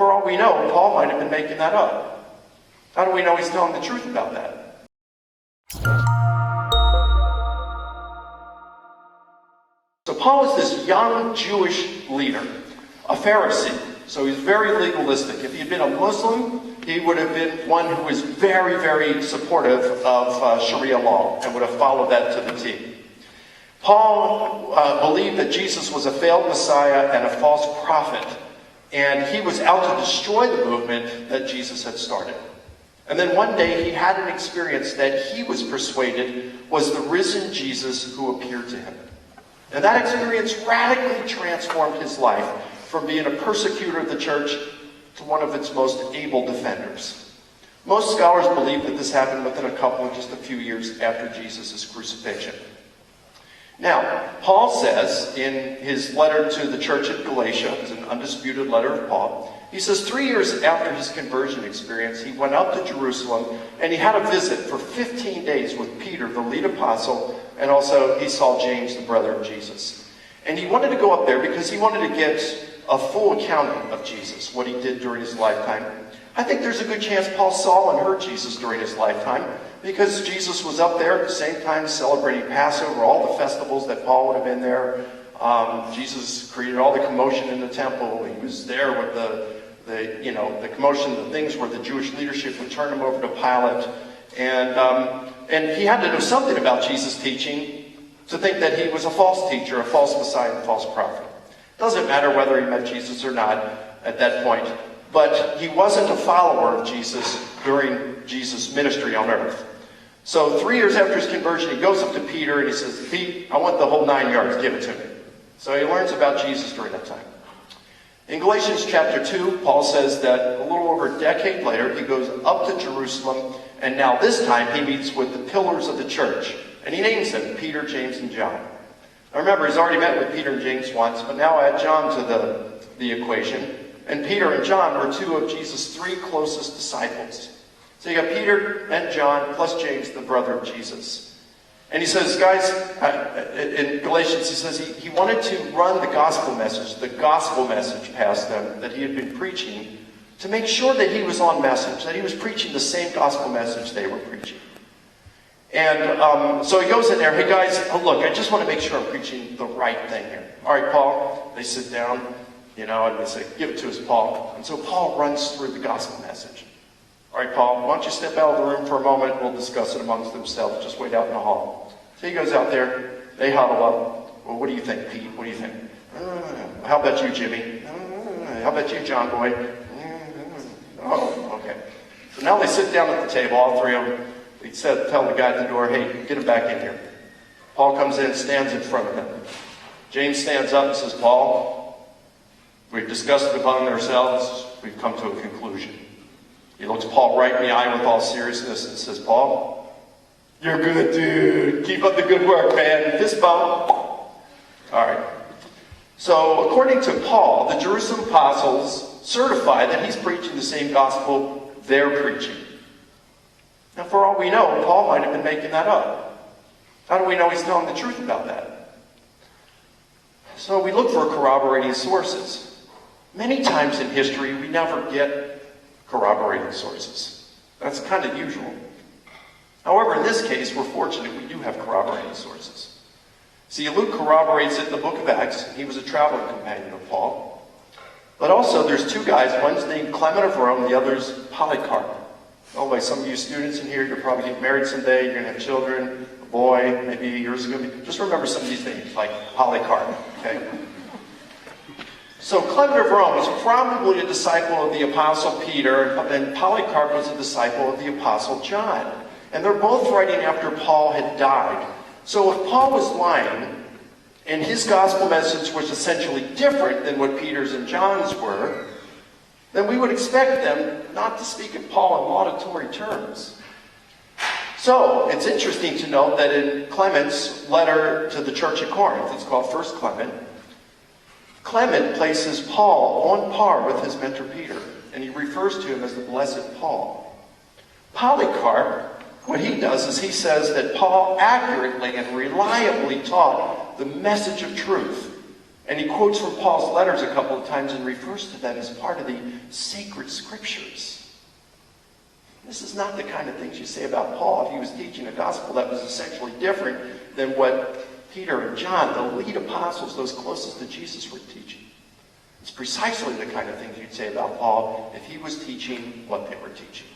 for all we know, Paul might have been making that up. How do we know he's telling the truth about that? So Paul is this young Jewish leader, a Pharisee. So he's very legalistic. If he had been a Muslim, he would have been one who was very, very supportive of Sharia law and would have followed that to the T. Paul believed that Jesus was a failed Messiah and a false prophet, and he was out to destroy the movement that Jesus had started. And then one day he had an experience that he was persuaded was the risen Jesus who appeared to him. And that experience radically transformed his life from being a persecutor of the church to one of its most able defenders. Most scholars believe that this happened within just a few years after Jesus' crucifixion. Now, Paul says in his letter to the church at Galatia, it's an undisputed letter of Paul, he says 3 years after his conversion experience, he went up to Jerusalem and he had a visit for 15 days with Peter, the lead apostle, and also he saw James, the brother of Jesus. And he wanted to go up there because he wanted to get a full accounting of Jesus, what he did during his lifetime. I think there's a good chance Paul saw and heard Jesus during his lifetime because Jesus was up there at the same time celebrating Passover, all the festivals that Paul would have been there. Jesus created all the commotion in the temple. He was there with the commotion, the things where the Jewish leadership would turn him over to Pilate. And he had to know something about Jesus' teaching to think that he was a false teacher, a false Messiah, a false prophet. Doesn't matter whether he met Jesus or not at that point, but he wasn't a follower of Jesus during Jesus' ministry on earth. So 3 years after his conversion, he goes up to Peter and he says, "Pete, I want the whole 9 yards, give it to me." So he learns about Jesus during that time. In Galatians chapter 2, Paul says that a little over a decade later, he goes up to Jerusalem, and now this time he meets with the pillars of the church. And he names them Peter, James, and John. Now remember, he's already met with Peter and James once, but now add John to the equation. And Peter and John were two of Jesus' three closest disciples. So you got Peter and John plus James, the brother of Jesus. And he says, guys, in Galatians, he says he wanted to run the gospel message past them that he had been preaching to make sure that he was on message, that he was preaching the same gospel message they were preaching. And so he goes in there, "Hey guys, look, I just want to make sure I'm preaching the right thing here." "All right, Paul." They sit down, and they say, "Give it to us, Paul." And so Paul runs through the gospel message. "All right, Paul, why don't you step out of the room for a moment? We'll discuss it amongst themselves. Just wait out in the hall." So he goes out there. They huddle up. "Well, what do you think, Pete? What do you think?" "How about you, Jimmy?" "How about you, John Boy?" "Oh, okay." So now they sit down at the table, all three of them. He said, tell the guy at the door, "Hey, get him back in here." Paul comes in, stands in front of him. James stands up and says, "Paul, we've discussed it among ourselves. We've come to a conclusion." He looks Paul right in the eye with all seriousness and says, "Paul, you're good, dude. Keep up the good work, man. Fist bump." All right. So according to Paul, the Jerusalem apostles certify that he's preaching the same gospel they're preaching. Now, for all we know, Paul might have been making that up. How do we know he's telling the truth about that? So we look for corroborating sources. Many times in history, we never get corroborating sources. That's kind of usual. However, in this case, we're fortunate we do have corroborating sources. See, Luke corroborates it in the book of Acts. He was a traveling companion of Paul. But also, there's two guys. One's named Clement of Rome, the other's Polycarp. Oh, by some of you students in here, you're probably getting married someday, you're going to have children, a boy, maybe yours is going to be... Just remember some of these names, like Polycarp, okay? So Clement of Rome was probably a disciple of the Apostle Peter, and Polycarp was a disciple of the Apostle John. And they're both writing after Paul had died. So if Paul was lying, and his gospel message was essentially different than what Peter's and John's were, then we would expect them not to speak of Paul in laudatory terms. So, it's interesting to note that in Clement's letter to the church at Corinth, it's called 1 Clement, Clement places Paul on par with his mentor Peter, and he refers to him as the blessed Paul. Polycarp, what he does is he says that Paul accurately and reliably taught the message of truth, And he quotes from Paul's letters a couple of times and refers to them as part of the sacred scriptures. This is not the kind of things you say about Paul if he was teaching a gospel that was essentially different than what Peter and John, the lead apostles, those closest to Jesus, were teaching. It's precisely the kind of things you'd say about Paul if he was teaching what they were teaching.